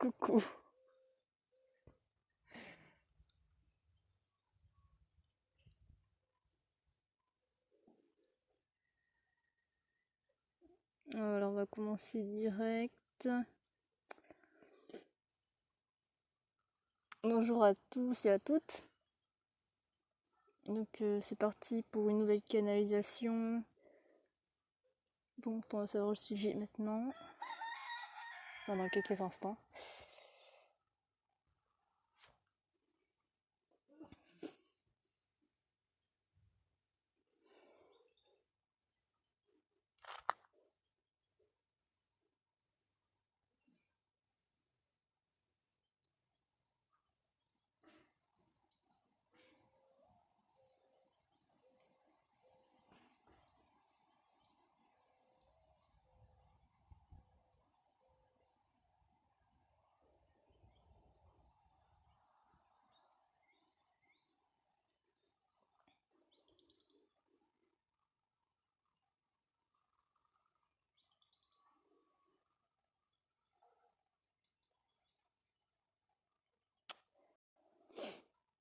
Coucou. Alors on va commencer direct. Bonjour à tous et à toutes. Donc c'est parti pour une nouvelle canalisation. Donc on va savoir le sujet maintenant. Pendant quelques instants.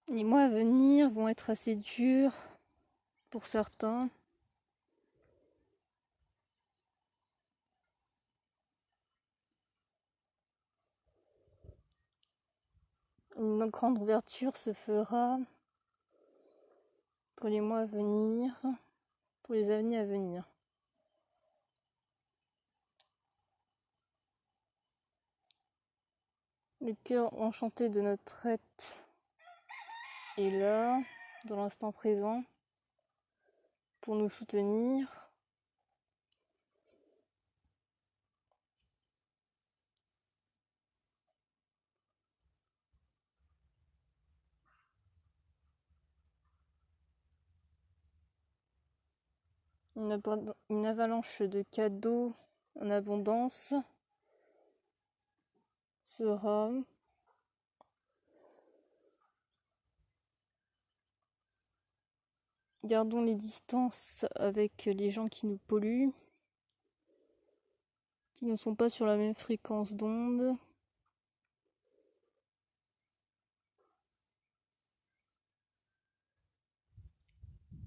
Les mois à venir vont être assez durs pour certains. Une grande ouverture se fera pour les mois à venir, pour les années à venir. Le cœur enchanté de notre être est là, dans l'instant présent, pour nous soutenir. Une avalanche de cadeaux en abondance sera. Gardons les distances avec les gens qui nous polluent, qui ne sont pas sur la même fréquence d'onde.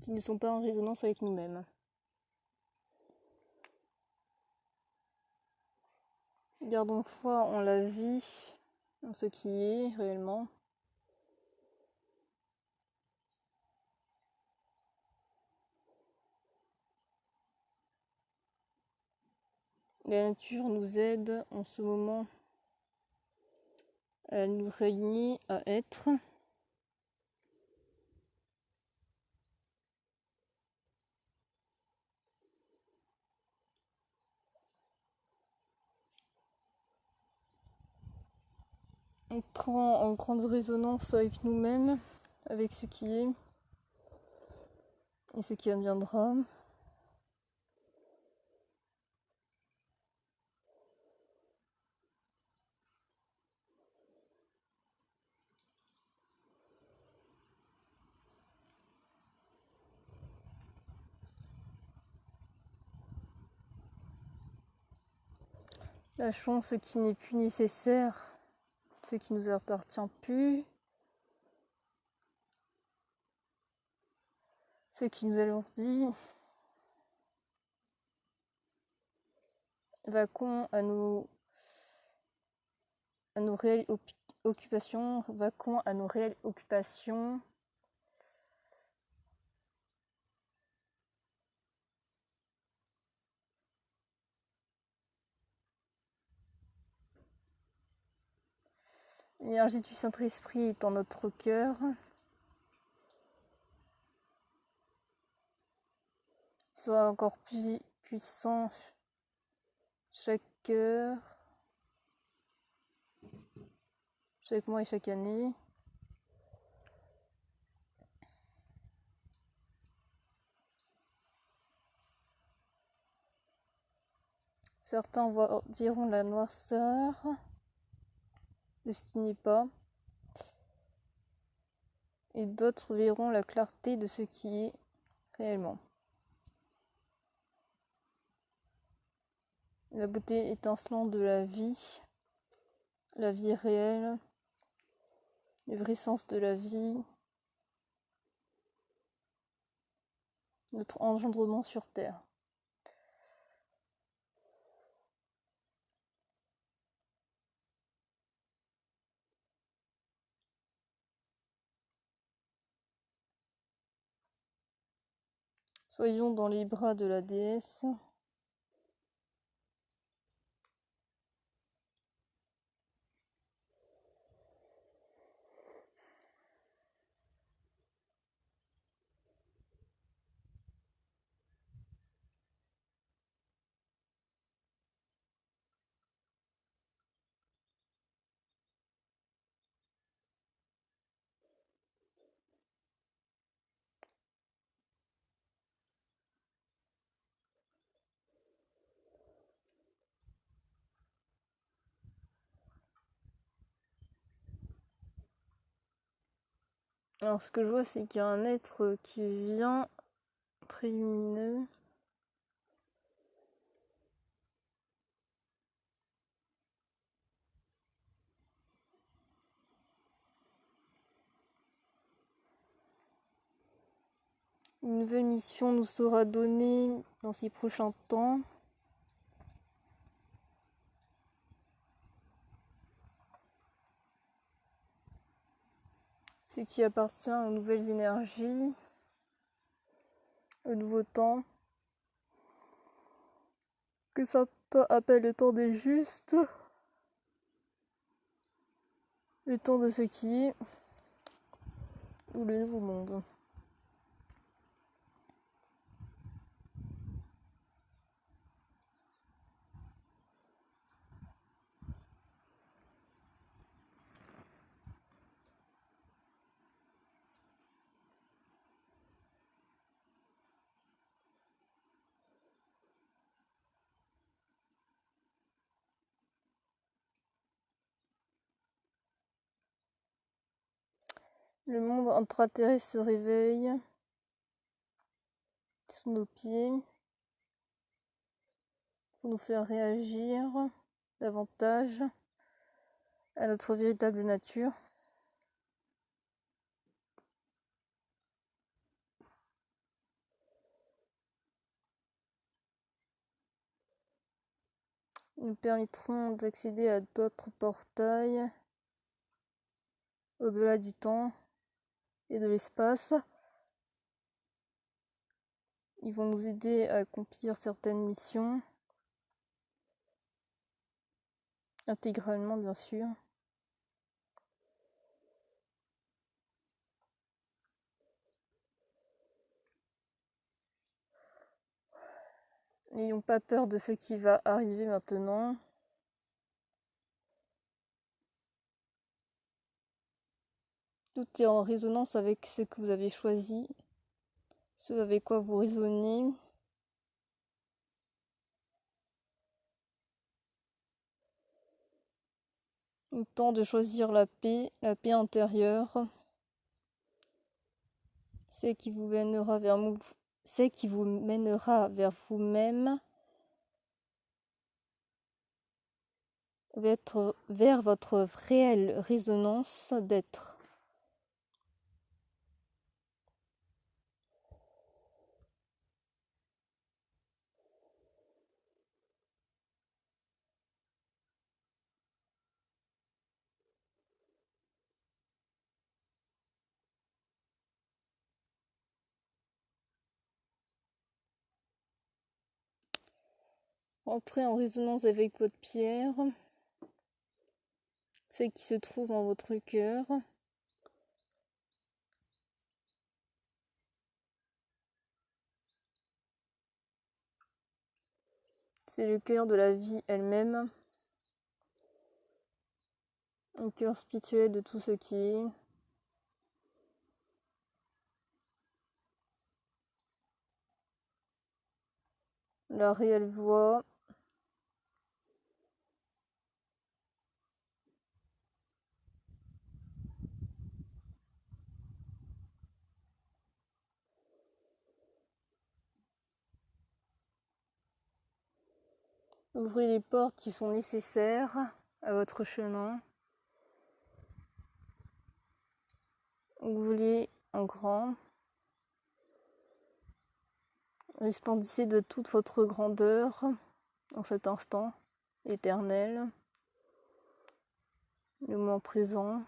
Qui ne sont pas en résonance avec nous-mêmes. Gardons foi en la vie, en ce qui est réellement. La nature nous aide en ce moment à nous régner, à être. Entrant en grande résonance avec nous-mêmes, avec ce qui est et ce qui adviendra. Lâchons ce qui n'est plus nécessaire, ce qui nous appartient plus, ce qui nous alourdit. Vaquons à nos réelles occupations, vaquons à nos réelles occupations. L'énergie du Saint-Esprit est en notre cœur. Soit encore plus puissant chaque heure, chaque mois et chaque année. Certains verront la noirceur de ce qui n'est pas, et d'autres verront la clarté de ce qui est réellement. La beauté étincelante de la vie la vie réelle, le vrai sens de la vie, notre engendrement sur Terre. Soyons dans les bras de la déesse. Alors ce que je vois, c'est qu'il y a un être qui vient, très lumineux. Une nouvelle mission nous sera donnée dans ces prochains temps. Ce qui appartient aux nouvelles énergies, au nouveau temps, que certains appellent le temps des justes, le temps de ce qui est, ou le nouveau monde. Le monde intraterrestre se réveille sous nos pieds pour nous faire réagir davantage à notre véritable nature. Ils nous permettront d'accéder à d'autres portails au-delà du temps et de l'espace. Ils vont nous aider à accomplir certaines missions, intégralement bien sûr. N'ayons pas peur de ce qui va arriver maintenant. Tout est en résonance avec ce que vous avez choisi, ce avec quoi vous raisonnez. Le temps de choisir la paix intérieure. C'est qui vous mènera vers vous-même, vers votre réelle résonance d'être. Entrez en résonance avec votre pierre, celle qui se trouve en votre cœur. C'est le cœur de la vie elle-même, un cœur spirituel de tout ce qui est. La réelle voix. Ouvrez les portes qui sont nécessaires à votre chemin. vous voulez en grand. Resplendissez de toute votre grandeur en cet instant éternel, le moment présent.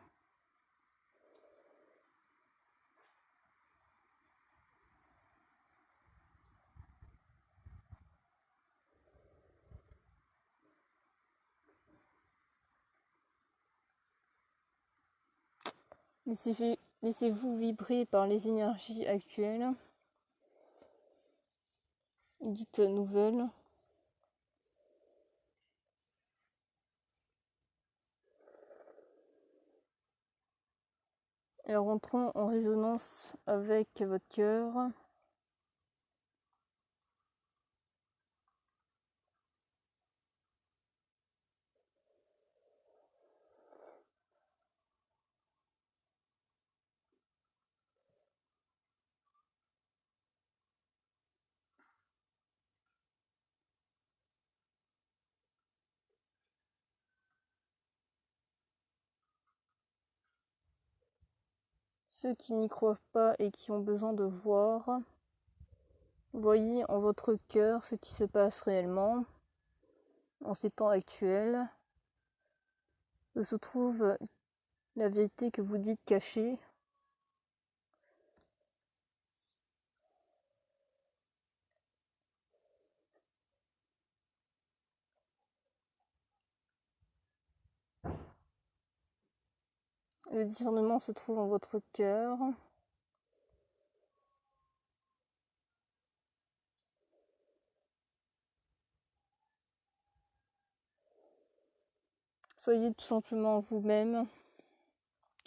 Laissez-vous vibrer par les énergies actuelles, dites nouvelles. Elles rentreront en résonance avec votre cœur. Ceux qui n'y croient pas et qui ont besoin de voir, voyez en votre cœur ce qui se passe réellement en ces temps actuels. Où se trouve la vérité que vous dites cachée. Le discernement se trouve en votre cœur. Soyez tout simplement vous-même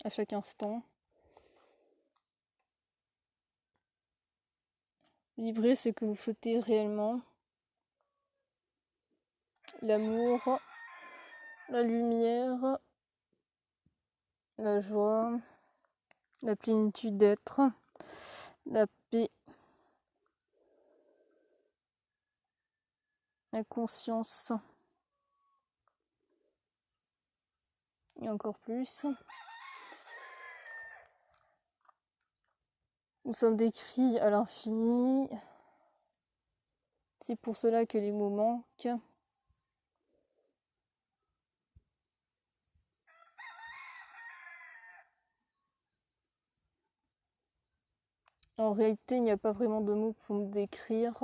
à chaque instant. Vibrez ce que vous souhaitez réellement. L'amour, la lumière, la joie, la plénitude d'être, la paix, la conscience et encore plus. Nous sommes décrits à l'infini. C'est pour cela que les mots manquent. En réalité, il n'y a pas vraiment de mots pour me décrire.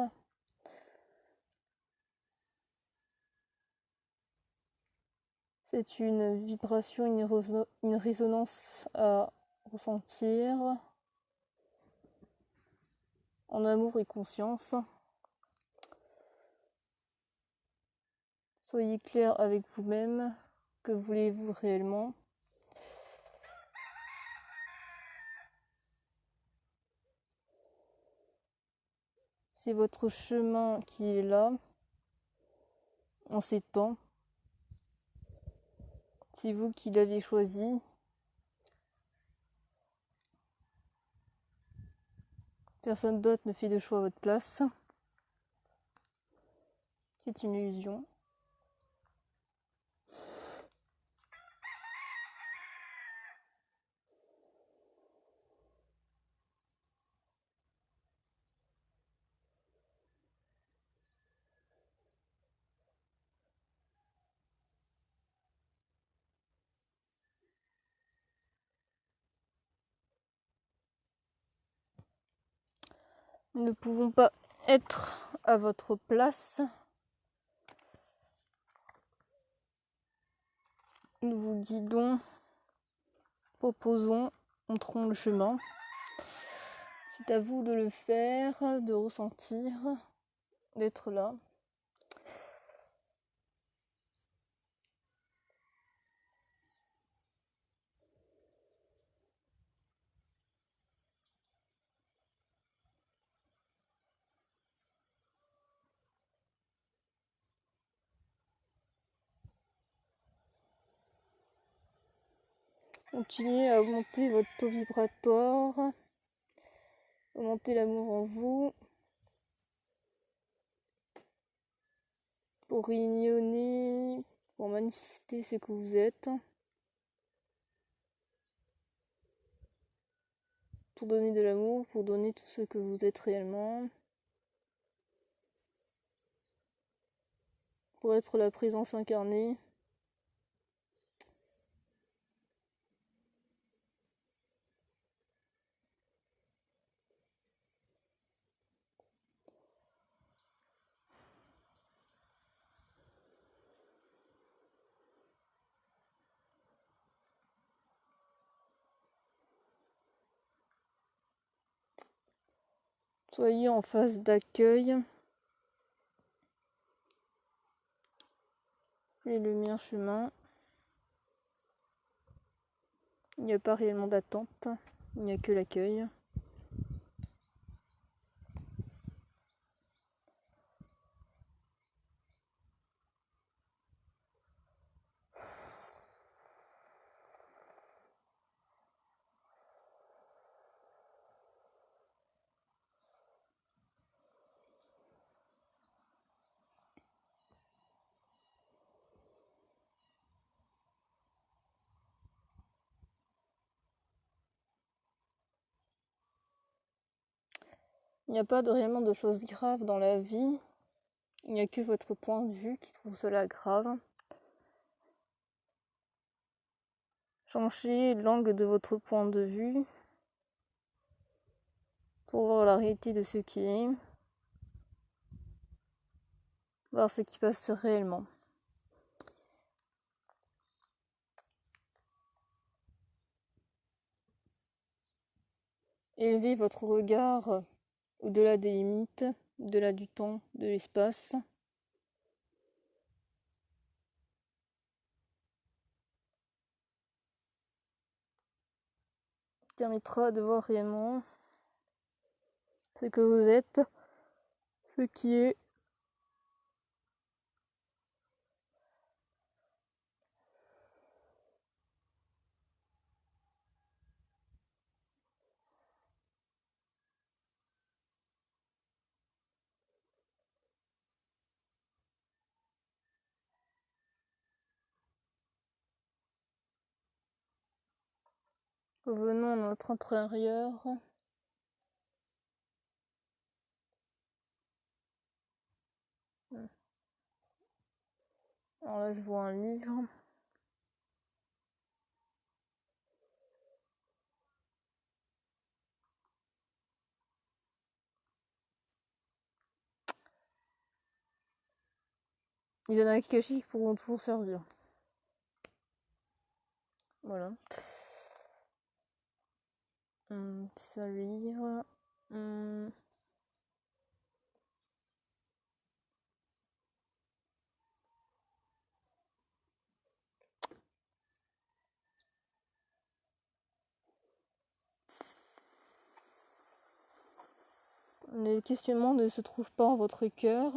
C'est une vibration, une résonance à ressentir en amour et conscience. Soyez clair avec vous-même. Que voulez-vous réellement ? C'est votre chemin qui est là, en ces temps. C'est vous qui l'avez choisi. Personne d'autre ne fait de choix à votre place. C'est une illusion. Nous ne pouvons pas être à votre place. Nous vous guidons, proposons, montrons le chemin. C'est à vous de le faire, de ressentir, d'être là. Continuez à augmenter votre taux vibratoire, augmenter l'amour en vous, pour rayonner, pour manifester ce que vous êtes. pour donner de l'amour, pour donner tout ce que vous êtes réellement, pour être la présence incarnée. Soyez en phase d'accueil. C'est le meilleur chemin. Il n'y a pas réellement d'attente, il n'y a que l'accueil. Il n'y a pas réellement de choses graves dans la vie. Il n'y a que votre point de vue qui trouve cela grave. Changez l'angle de votre point de vue pour voir la réalité de ce qui est, voir ce qui passe réellement. Élevez votre regard au-delà des limites, au-delà du temps, de l'espace. Permettra de voir réellement ce que vous êtes, ce qui est. Revenons à notre intérieur. Alors là, je vois un livre. Les annales cachées pourront toujours servir. Voilà. C'est ça le livre. Le questionnement ne se trouve pas en votre cœur.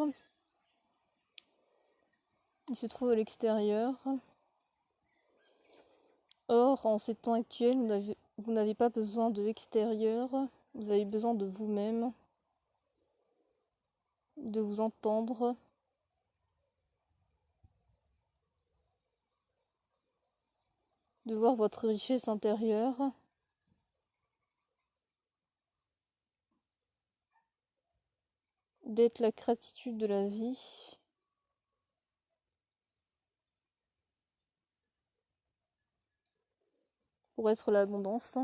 Il se trouve à l'extérieur. Or, en ces temps actuels, vous n'avez pas besoin de l'extérieur. Vous avez besoin de vous-même, de vous entendre, de voir votre richesse intérieure. D'être la gratitude de la vie. Pour être l'abondance.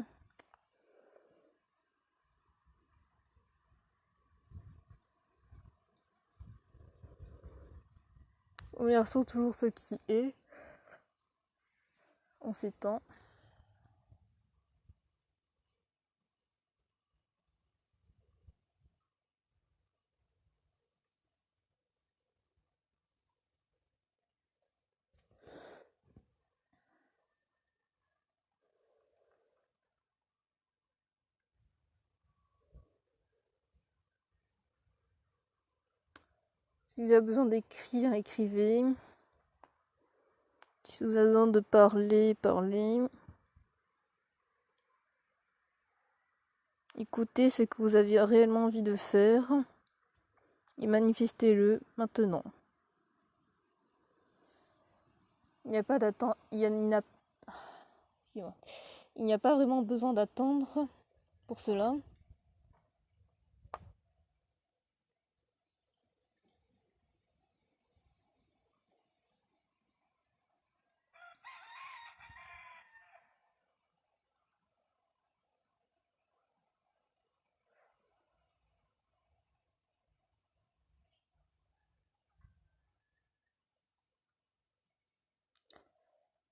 Remercions toujours ce qui est en ces temps. Si vous avez besoin d'écrire, écrivez. Si vous avez besoin de parler, parlez. Écoutez ce que vous avez réellement envie de faire et manifestez-le maintenant. Il n'y a pas d'attente, il n'y a pas vraiment besoin d'attendre. pour cela.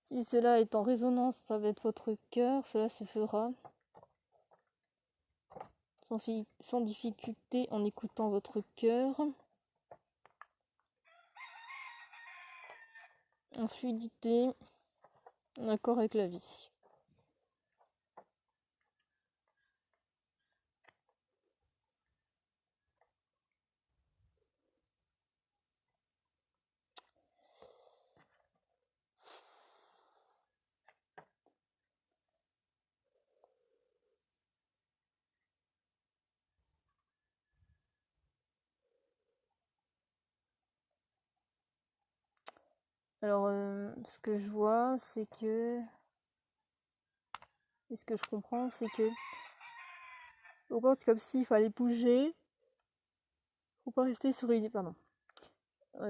Si cela est en résonance avec votre cœur, cela se fera sans difficulté en écoutant votre cœur, en fluidité, en accord avec la vie. Alors, ce que je vois, c'est que... Et ce que je comprends, c'est que... Au compte comme s'il fallait bouger. Faut pas rester sur une... Pardon.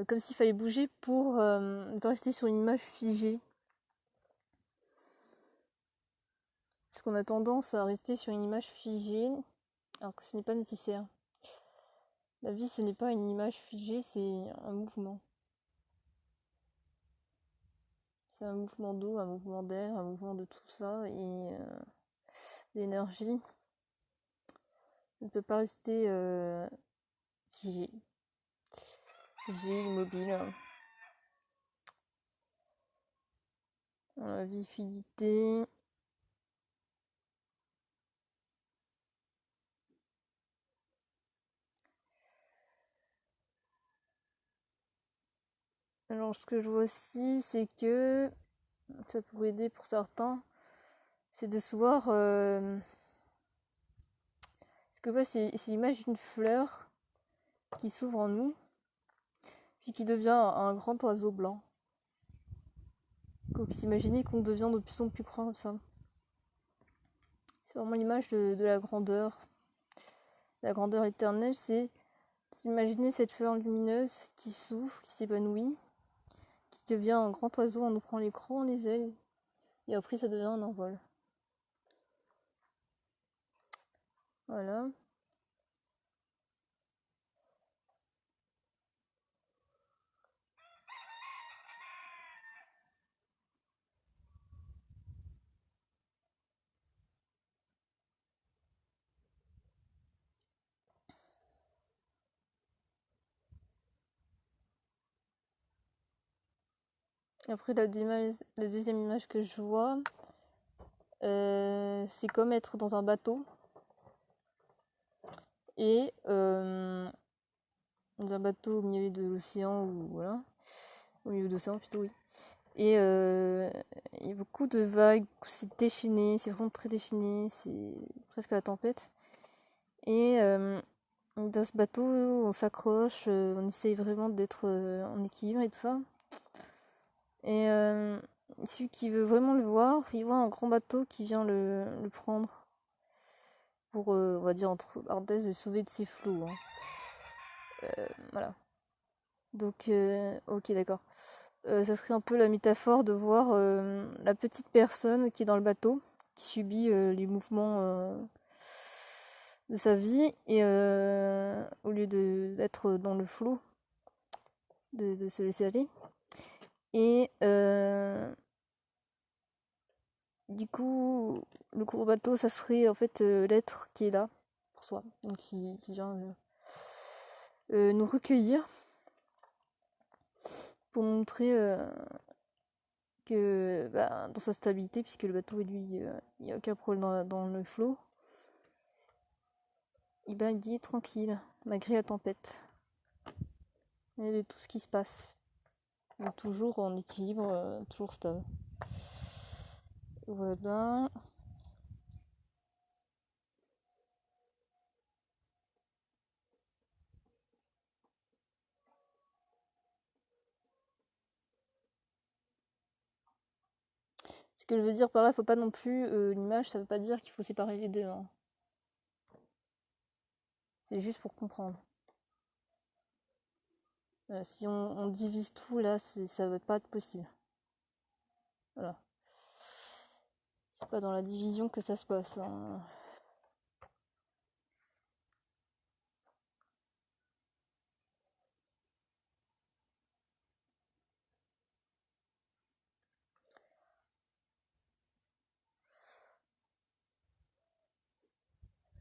Comme s'il fallait bouger pour ne pas rester sur une image figée. Parce qu'on a tendance à rester sur une image figée, alors que ce n'est pas nécessaire. La vie, ce n'est pas une image figée, c'est un mouvement. C'est un mouvement d'eau, un mouvement d'air, un mouvement de tout ça, et d'énergie. On ne peut pas rester figé. Figé, immobile. La vie, fluidité. Alors, ce que je vois aussi, c'est que ça pourrait aider pour certains, c'est de se voir. Ce que je vois, c'est l'image d'une fleur qui s'ouvre en nous, puis qui devient un grand oiseau blanc. Donc, s'imaginer qu'on devient de plus en plus grand comme ça. C'est vraiment l'image de la grandeur. La grandeur éternelle, c'est s'imaginer cette fleur lumineuse qui s'ouvre, qui s'épanouit, qui devient un grand oiseau en ouvrant l'écran, les ailes, et après ça devient un envol. Voilà. Après la deuxième image que je vois, c'est comme être dans un bateau. Et dans un bateau au milieu de l'océan, ou voilà, au milieu de l'océan plutôt, oui. Et il y a beaucoup de vagues, c'est déchaîné, c'est vraiment très déchaîné, c'est presque la tempête. Et dans ce bateau, on s'accroche, on essaye vraiment d'être en équilibre et tout ça. Et celui qui veut vraiment le voir, il voit un grand bateau qui vient le prendre pour, on va dire, entre parenthèses, le sauver de ses flots. Hein. Voilà. Donc, ok, d'accord. Ça serait un peu la métaphore de voir la petite personne qui est dans le bateau, qui subit les mouvements de sa vie, et au lieu d'être dans le flot, de se laisser aller. Et du coup, le gros bateau, ça serait en fait l'être qui est là pour soi, donc qui vient nous recueillir pour montrer que dans sa stabilité, puisque le bateau, lui, il n'y a aucun problème dans le flot, il est tranquille, malgré la tempête. Et de tout ce qui se passe. Donc, toujours en équilibre, toujours stable. Voilà. Ce que je veux dire par là, faut pas non plus l'image, ça veut pas dire qu'il faut séparer les deux. Hein. C'est juste pour comprendre. Si on divise tout là, ça va pas être possible. Voilà. C'est pas dans la division que ça se passe. Hein.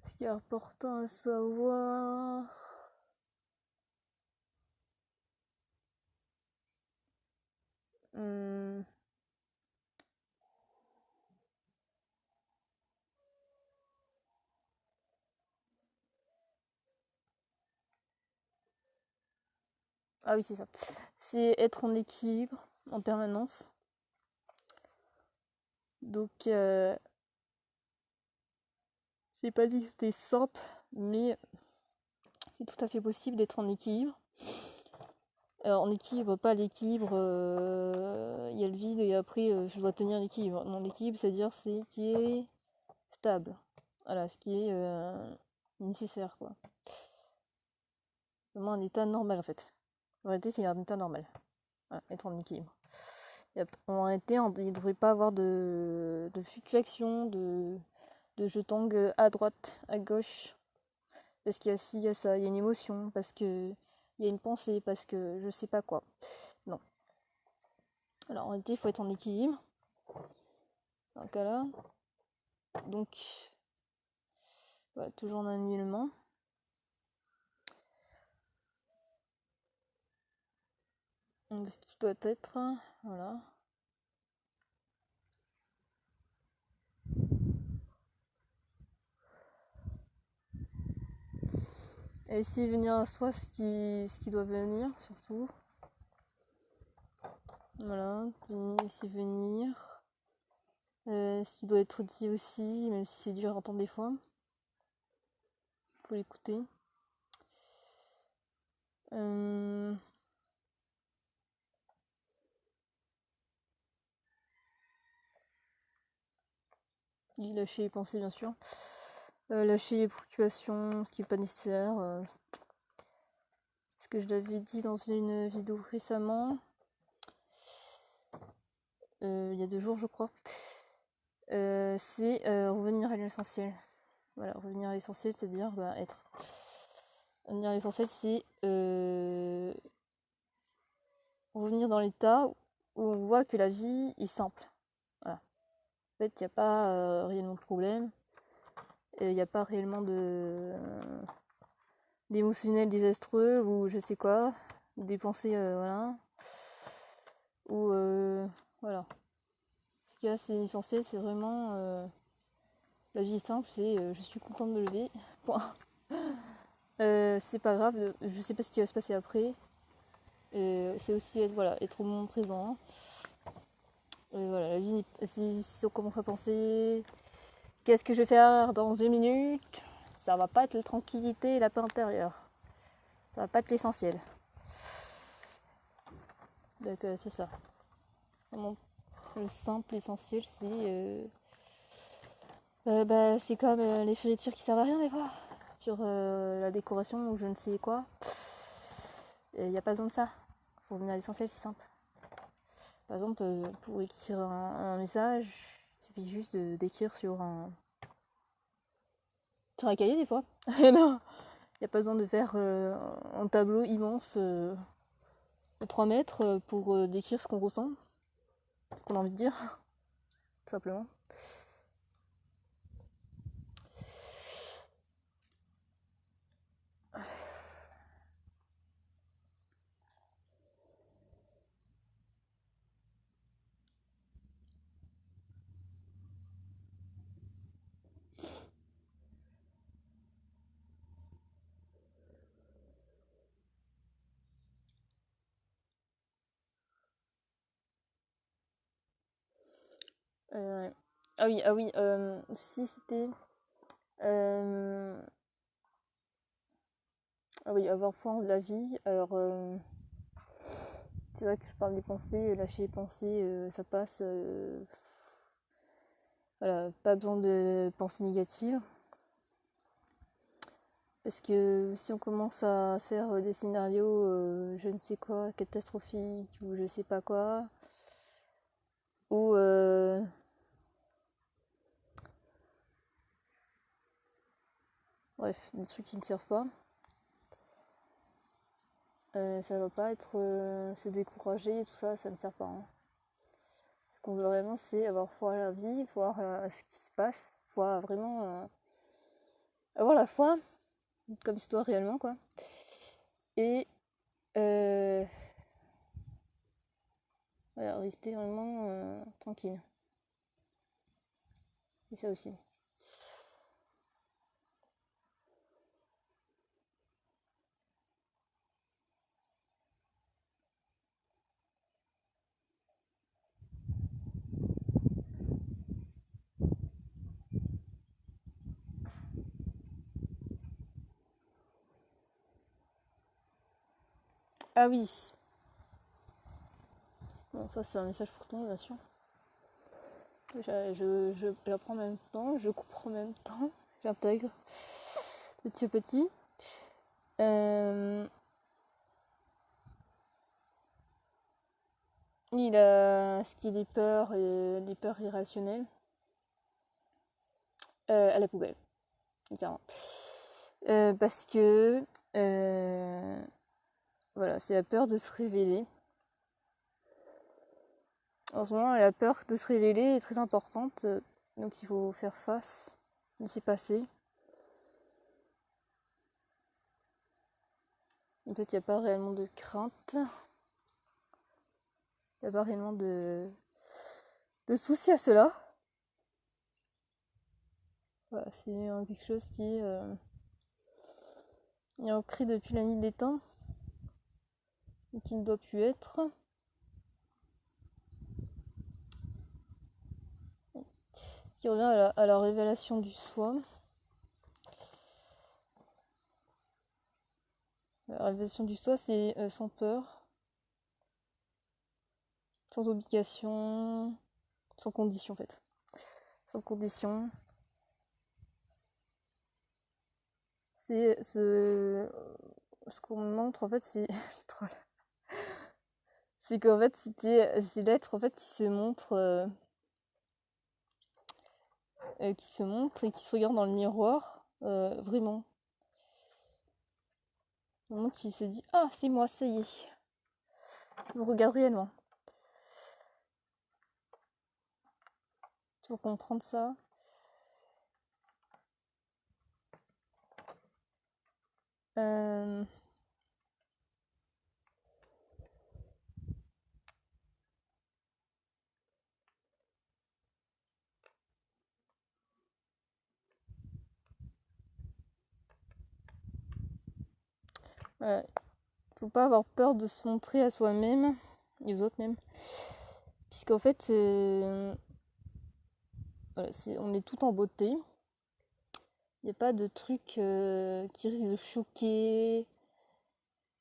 Ce qui est important à savoir. Ah oui, c'est ça. C'est être en équilibre en permanence. Donc, j'ai pas dit que c'était simple, mais c'est tout à fait possible d'être en équilibre. En équilibre, pas l'équilibre, il y a le vide et après je dois tenir l'équilibre. Non, l'équilibre, c'est-à-dire c'est qui est stable. Voilà, ce qui est nécessaire, quoi. Vraiment un état normal, en fait. En réalité, c'est un état normal. Voilà, être en équilibre. En réalité, il ne devrait pas avoir de fluctuation, de je tangue à droite, à gauche. Parce qu'il y a ci, il y a ça, il y a une émotion, parce que il y a une pensée, parce que je sais pas quoi. Non. Alors en réalité, il faut être en équilibre. Dans le cas là. Donc, voilà, toujours en annulement. Donc, ce qui doit être, voilà. Et essayer de venir à soi ce qui doit venir, surtout. Voilà, essayer de venir. Ce qui doit être dit aussi, même si c'est dur à entendre des fois. Faut l'écouter. Lâcher les pensées, bien sûr. Lâcher les préoccupations, ce qui n'est pas nécessaire. Ce que je l'avais dit dans une vidéo récemment. Il y a 2 jours, je crois. C'est revenir à l'essentiel. Voilà, revenir à l'essentiel, c'est-à-dire être. Revenir à l'essentiel, c'est revenir dans l'état où on voit que la vie est simple. Voilà. En fait, il n'y a pas réellement de problème. Il n'y a pas réellement d'émotionnel désastreux ou je sais quoi. Des pensées, voilà. Ou voilà. Ce qu'il y a, c'est l'essentiel, c'est vraiment la vie est simple, c'est je suis contente de me lever. Point. C'est pas grave, je sais pas ce qui va se passer après. C'est aussi être, voilà, être au moment présent. Voilà, la vie, si on commence à penser qu'est-ce que je vais faire dans 1 minute, ça va pas être la tranquillité et la paix intérieure. Ça va pas être l'essentiel. Donc c'est ça. Vraiment, le simple, l'essentiel, c'est comme les fioritures qui servent à rien des fois. Sur la décoration ou je ne sais quoi. Il n'y a pas besoin de ça. Pour venir à l'essentiel, c'est simple. Par exemple, pour écrire un message, il suffit juste d'écrire sur un cahier des fois. Non, il n'y a pas besoin de faire un tableau immense de 3 mètres pour décrire ce qu'on ressent, ce qu'on a envie de dire, tout simplement. Ah oui, si c'était... ah oui, avoir foi en la vie, alors... c'est vrai que je parle des pensées, lâcher les pensées, ça passe. Voilà, pas besoin de pensées négatives. Parce que si on commence à se faire des scénarios, je ne sais quoi, catastrophiques, ou je sais pas quoi, ou bref, des trucs qui ne servent pas, ça va pas être se décourager et tout ça, ça ne sert pas. Hein. Ce qu'on veut vraiment, c'est avoir foi à la vie, voir ce qui se passe, voir vraiment avoir la foi, comme si toi réellement, quoi. Et voilà, rester vraiment tranquille. C'est ça aussi. Ah oui. Bon, ça c'est un message pour toi, bien sûr. J'apprends en même temps, je comprends en même temps, j'intègre petit à petit. Il a ce qui est des peurs et des peurs irrationnelles à la poubelle, littéralement. Parce que voilà, c'est la peur de se révéler. En ce moment, la peur de se révéler est très importante, donc il faut faire face, laisser passer. En fait, il n'y a pas réellement de crainte, il n'y a pas réellement de soucis à cela. Voilà, c'est quelque chose qui est ancré depuis la nuit des temps et qui ne doit plus être. Ce qui revient à la révélation du soi. La révélation du soi, c'est sans peur, sans obligation, sans condition en fait. Sans condition. C'est ce qu'on me montre en fait, c'est drôle. C'est qu'en fait, c'est l'être en fait qui se montre et qui se regarde dans le miroir, vraiment. Vraiment qui se dit ah c'est moi, ça y est. Je me regarde réellement. Pour comprendre ça. Euh... Ouais. Faut pas avoir peur de se montrer à soi-même et aux autres même. Puisqu'en fait, voilà, on est tout en beauté. Il n'y a pas de truc qui risque de choquer,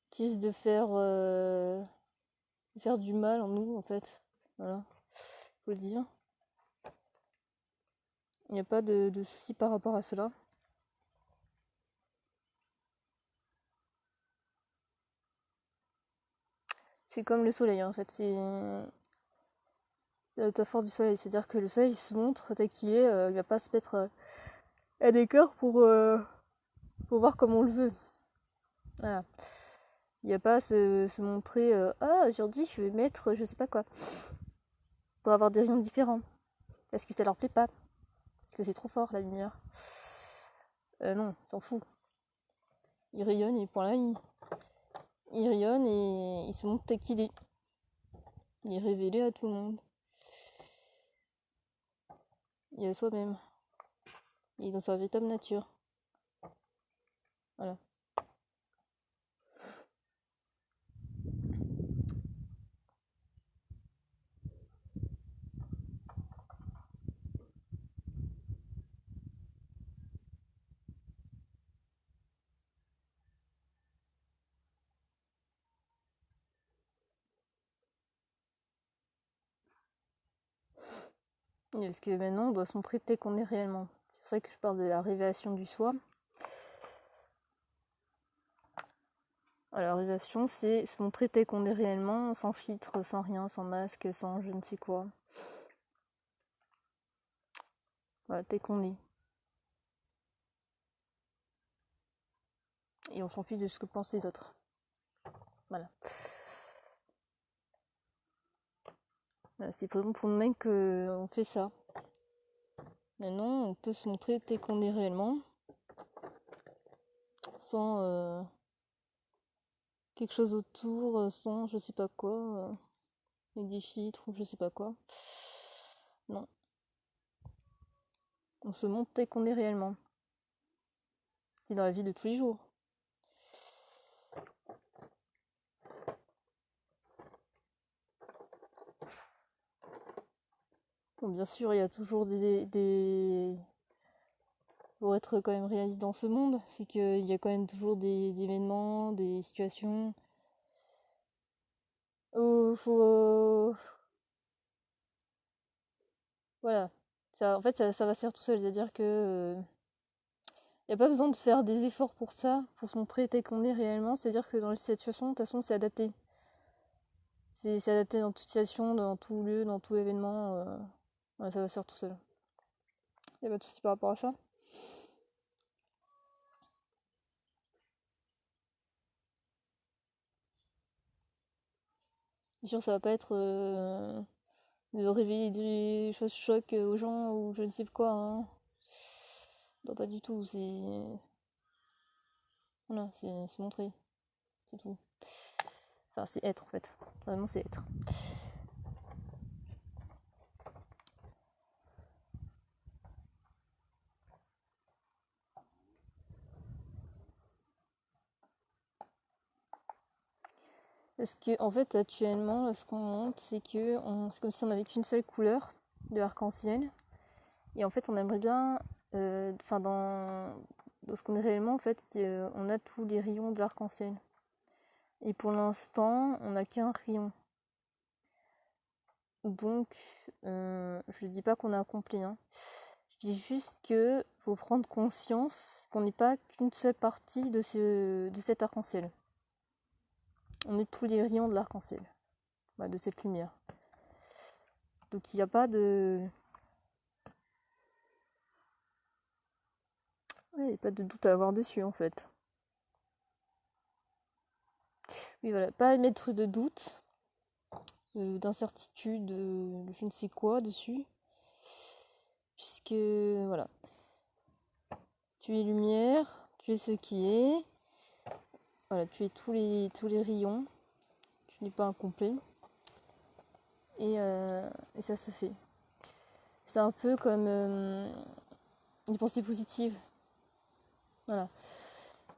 qui risque de faire du mal en nous, en fait. Voilà, faut le dire. Il n'y a pas de soucis par rapport à cela. C'est comme le soleil, en fait. C'est la métaphore du soleil. C'est-à-dire que le soleil il se montre tel qu'il est. Il va pas se mettre à décor pour voir comme on le veut. Voilà. Il n'y a pas à se montrer ah aujourd'hui je vais mettre je sais pas quoi pour avoir des rayons différents parce que ça leur plaît pas parce que c'est trop fort la lumière. Non, s'en fout. Il rayonne et point là il rayonne et il se montre tel qu'il est. Il est révélé à tout le monde. Il est à soi-même. Il est dans sa véritable nature. Voilà. Parce que maintenant on doit se montrer tel qu'on est réellement. C'est pour ça que je parle de la révélation du soi. Alors, l'élévation, c'est se montrer tel qu'on est réellement, sans filtre, sans rien, sans masque, sans je ne sais quoi. Voilà, tel qu'on est. Et on s'en fiche de ce que pensent les autres. Voilà. C'est vraiment pour le mec qu'on fait ça. Maintenant, on peut se montrer tel qu'on est réellement, sans quelque chose autour, sans je sais pas quoi, avec des filtres ou je sais pas quoi. Non. On se montre tel qu'on est réellement. C'est dans la vie de tous les jours. Bon, bien sûr, il y a toujours des... Pour être quand même réaliste dans ce monde, c'est qu'il y a quand même toujours des événements, des situations où faut... Voilà. Ça, en fait, ça va se faire tout seul. C'est-à-dire que... il n'y a pas besoin de faire des efforts pour ça, pour se montrer tel qu'on est réellement. C'est-à-dire que dans les situations, de toute façon, c'est adapté. C'est adapté dans toute situation, dans tout lieu, dans tout événement. Ouais, ça va se faire tout seul. Il n'y a pas de souci par rapport à ça. Bien sûr, ça va pas être de révéler des choses chocs aux gens ou je ne sais quoi. Hein. Non, pas du tout. C'est. Voilà, c'est montrer. C'est tout. Enfin, c'est être en fait. Vraiment, c'est être. Parce que, en fait, actuellement, ce qu'on montre, c'est que c'est comme si on avait qu'une seule couleur de l'arc-en-ciel. Et en fait, on aimerait bien. Enfin, dans ce qu'on est réellement, en fait, on a tous les rayons de l'arc-en-ciel. Et pour l'instant, on n'a qu'un rayon. Donc, je ne dis pas qu'on a accompli. Hein. Je dis juste que faut prendre conscience qu'on n'est pas qu'une seule partie de cet arc-en-ciel. On est tous les rayons de l'arc-en-ciel, de cette lumière. Donc il n'y a pas de... Ouais, il n'y a pas de doute à avoir dessus en fait. Oui voilà, pas émettre de doute, d'incertitude, je ne sais quoi dessus. Puisque voilà. Tu es lumière, tu es ce qui est. Voilà, tu es tous les rayons. Tu n'es pas incomplet. Et ça se fait. C'est un peu comme les pensées positives. Voilà.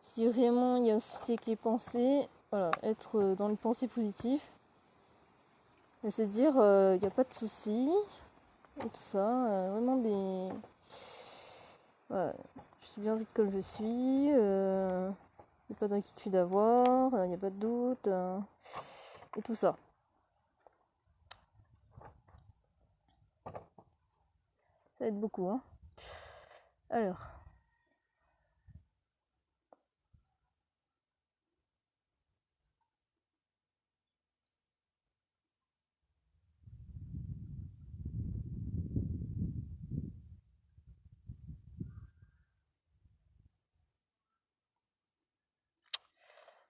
Si vraiment il y a un souci avec les pensées, voilà, être dans les pensées positives et se dire il n'y a pas de souci et tout ça. Vraiment des. Voilà, je suis bien comme je suis. Il n'y a pas d'inquiétude à avoir, il n'y a pas de doute. Et tout ça. Ça aide beaucoup. Hein. Alors.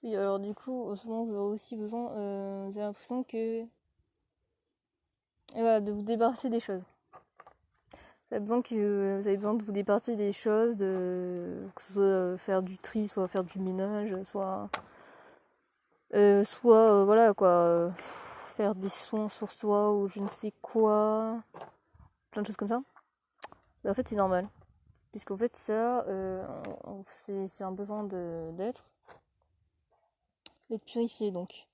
Oui, alors du coup, en ce moment, vous aurez aussi besoin, vous avez l'impression que. Voilà, de vous débarrasser des choses. Vous avez besoin de vous débarrasser des choses, que ce soit faire du tri, soit faire du ménage, soit voilà quoi, faire des soins sur soi ou je ne sais quoi, plein de choses comme ça. Mais en fait, c'est normal. Puisqu'en fait, ça, c'est un besoin d'être purifié donc.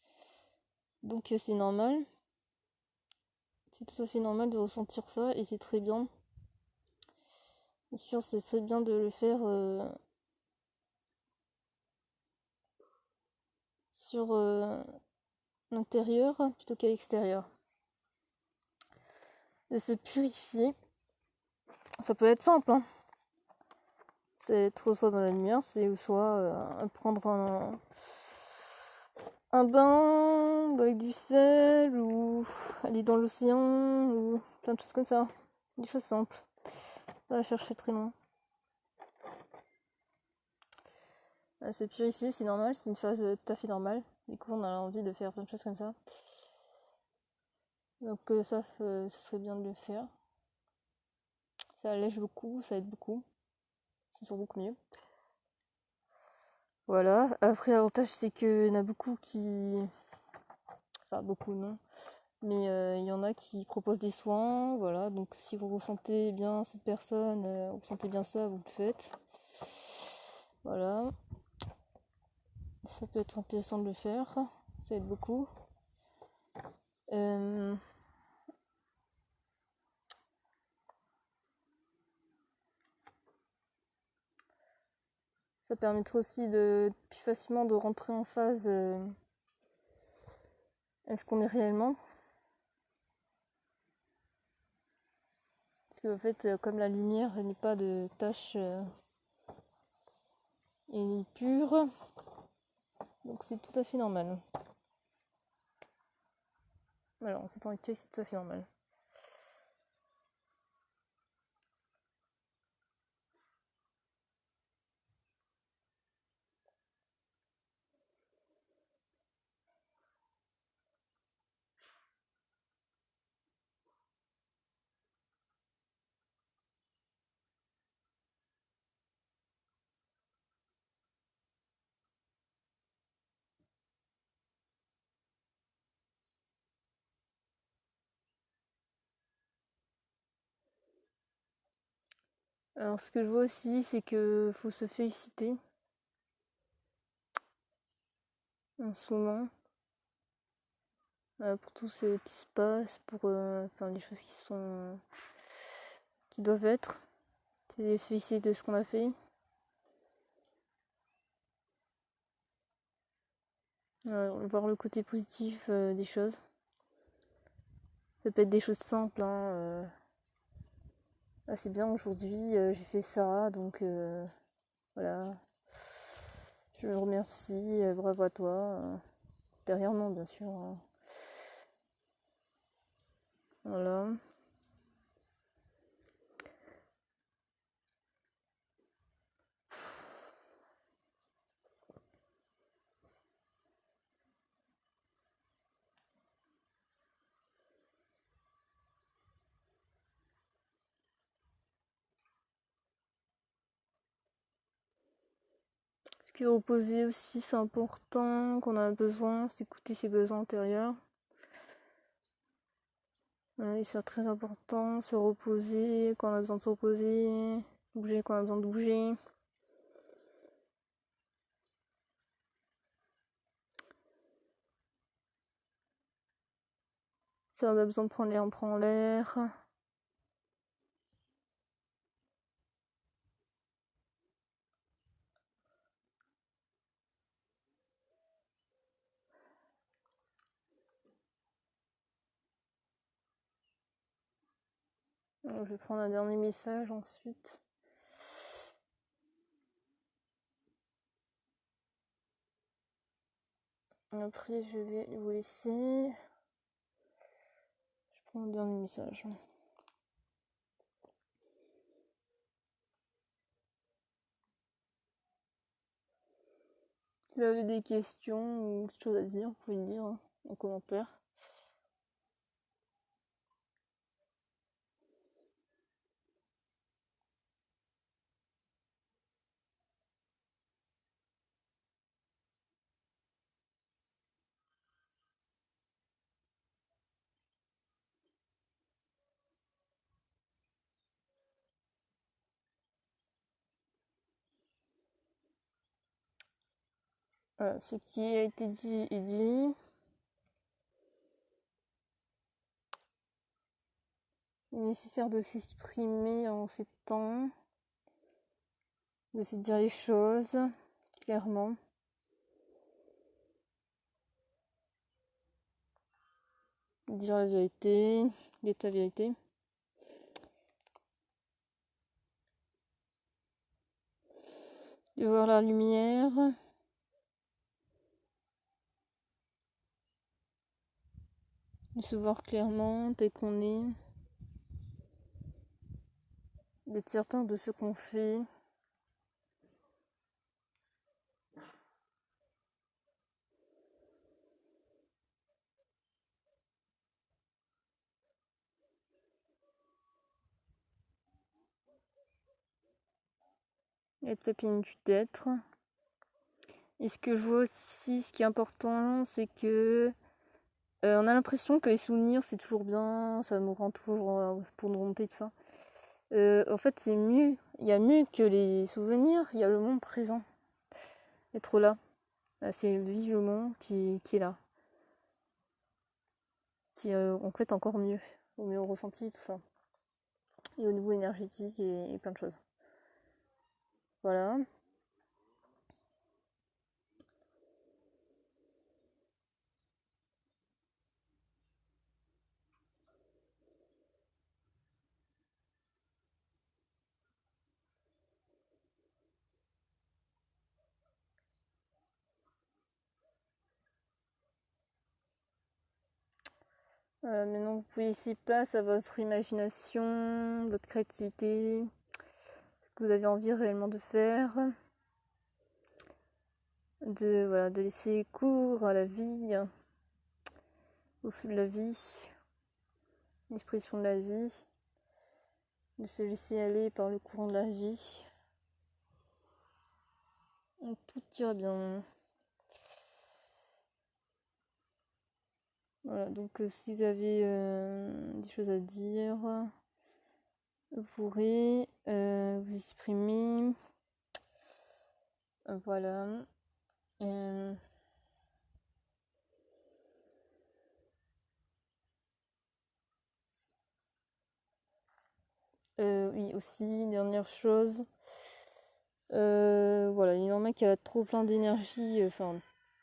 Donc, c'est normal. C'est tout à fait normal de ressentir ça et c'est très bien. Bien sûr, c'est très bien de le faire sur l'intérieur plutôt qu'à l'extérieur. De se purifier. Ça peut être simple, hein. C'est être soit dans la lumière, c'est soit prendre un bain avec du sel ou aller dans l'océan ou plein de choses comme ça. Des choses simples. Pas à chercher très loin. Se purifier, c'est normal, c'est une phase tout à fait normale. Du coup, on a envie de faire plein de choses comme ça. Donc ça serait bien de le faire. Ça allège beaucoup, ça aide beaucoup. C'est sur beaucoup mieux. Voilà. Après, l'avantage, c'est qu'il y en a beaucoup qui... Enfin, beaucoup, non. Mais il y en a qui proposent des soins. Voilà. Donc, si vous ressentez bien cette personne, vous ressentez bien ça, vous le faites. Voilà. Ça peut être intéressant de le faire. Ça aide beaucoup. Ça permettrait aussi de plus facilement de rentrer en phase est-ce qu'on est réellement. Parce qu'en fait, comme la lumière n'est pas de tache et pure, donc c'est tout à fait normal. Alors, en ces temps actuels, c'est tout à fait normal. Alors, ce que je vois aussi, c'est que faut se féliciter en ce moment pour tout ce qui se passe, pour les choses qui doivent être. C'est se féliciter de ce qu'on a fait. Voir le côté positif des choses. Ça peut être des choses simples. Ah, c'est bien, aujourd'hui, j'ai fait ça, donc voilà. Je vous remercie, bravo à toi. Derrière, non, bien sûr. Voilà. Se reposer aussi, c'est important, qu'on a besoin, c'est écouter ses besoins antérieurs. Et c'est très important, se reposer quand on a besoin de se reposer, bouger quand on a besoin de bouger. Si on a besoin de prendre l'air, on prend l'air. Alors, je vais prendre un dernier message ensuite. Après, je vais vous laisser. Je prends un dernier message. Si vous avez des questions ou quelque chose à dire, vous pouvez le dire en commentaire. Voilà, ce qui a été dit est dit. Il est nécessaire de s'exprimer en ces temps, de se dire les choses clairement. Dire la vérité, dire ta vérité. De voir la lumière. de se voir clairement tel qu'on est, d'être certain de ce qu'on fait. Être la plénitude d'être. Et ce que je vois aussi, ce qui est important, c'est que on a l'impression que les souvenirs c'est toujours bien, ça nous rend toujours pour nous remonter tout ça. En fait, c'est mieux. Il y a mieux que les souvenirs, il y a le moment présent. Être là. C'est vivre le moment qui est là. Qui est en fait encore mieux. Au mieux ressenti, tout ça. Et au niveau énergétique et plein de choses. Voilà. Maintenant, vous pouvez laisser place à votre imagination, votre créativité, ce que vous avez envie réellement de faire. De laisser cours à la vie, au flux de la vie, l'expression de la vie, de se laisser aller par le courant de la vie. Donc, tout ira bien. Voilà, donc si vous avez des choses à dire, vous pourrez vous exprimer. Voilà. Oui, aussi, dernière chose. Voilà, il y en a qui a trop plein d'énergie,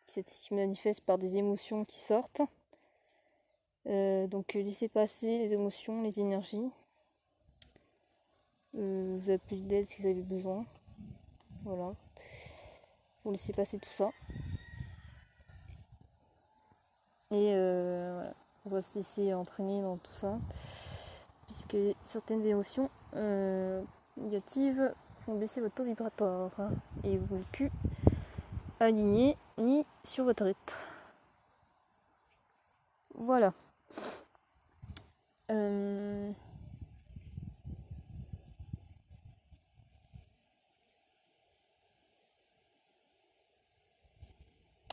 qui se manifeste par des émotions qui sortent. Donc laissez passer les émotions, les énergies. Vous appelez d'aide si vous avez besoin. Voilà. Vous laissez passer tout ça. Et voilà. On va se laisser entraîner dans tout ça. Puisque certaines émotions négatives font baisser votre taux vibratoire. Et vous ne plus aligné ni sur votre rythme. Voilà.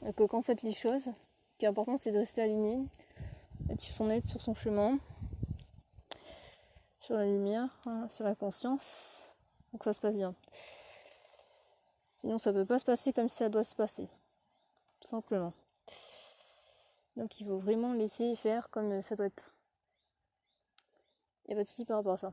Donc quand on fait les choses, ce qui est important c'est de rester aligné, être sur son être, sur son chemin, sur la lumière, sur la conscience, donc ça se passe bien. Sinon ça peut pas se passer comme ça doit se passer, tout simplement. Donc il faut vraiment laisser faire comme ça doit être. Il n'y a pas de souci par rapport à ça.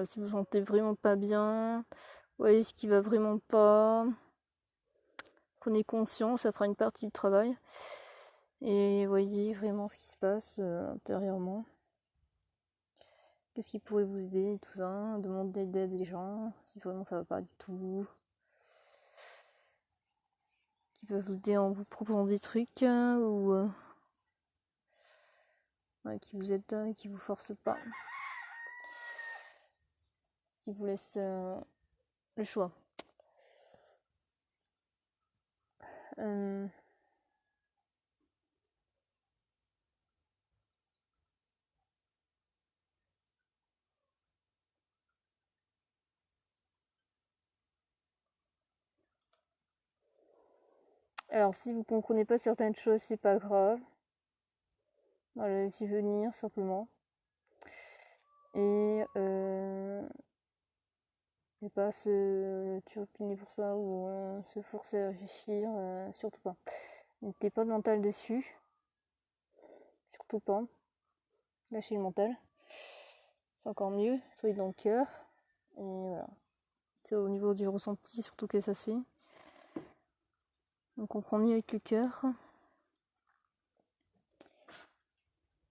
Si vous vous sentez vraiment pas bien, voyez ce qui va vraiment pas, prenez conscience, ça fera une partie du travail. Et voyez vraiment ce qui se passe intérieurement. Qu'est-ce qui pourrait vous aider, tout ça. Demandez d'aide des gens, si vraiment ça va pas du tout. Qui peuvent vous aider en vous proposant des trucs, ou qui vous aident, qui vous forcent pas. Qui vous laissent le choix. Alors si vous comprenez pas certaines choses, c'est pas grave. Voilà, laissez venir simplement. Et pas se turpiner pour ça ou se forcer à réfléchir, surtout pas. N'étez pas mental dessus, surtout pas. Lâchez le mental, c'est encore mieux. Soyez dans le cœur, et voilà. C'est au niveau du ressenti surtout que ça se fait. On comprend mieux avec le cœur.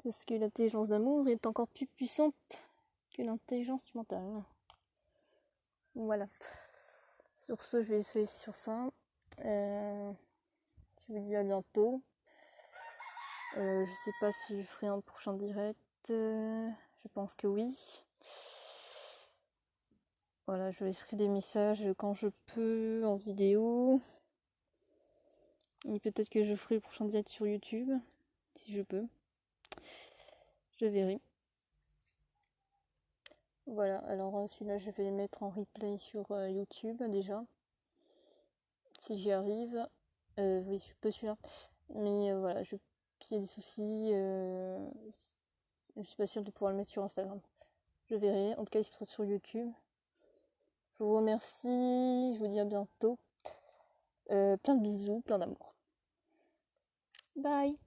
Parce que l'intelligence d'amour est encore plus puissante que l'intelligence du mental. Voilà. Sur ce, je vais essayer sur ça. Je vous dis à bientôt. Je sais pas si je ferai un prochain direct. Je pense que oui. Voilà, je laisserai des messages quand je peux en vidéo. Et peut-être que je ferai le prochain direct sur YouTube, si je peux. Je verrai. Voilà, alors celui-là je vais le mettre en replay sur YouTube déjà. Si j'y arrive. Oui, je peux celui-là. Mais voilà, s'il y a des soucis, je suis pas sûre de pouvoir le mettre sur Instagram. Je verrai. En tout cas, il sera sur YouTube. Je vous remercie. Je vous dis à bientôt. Plein de bisous, plein d'amour. Bye!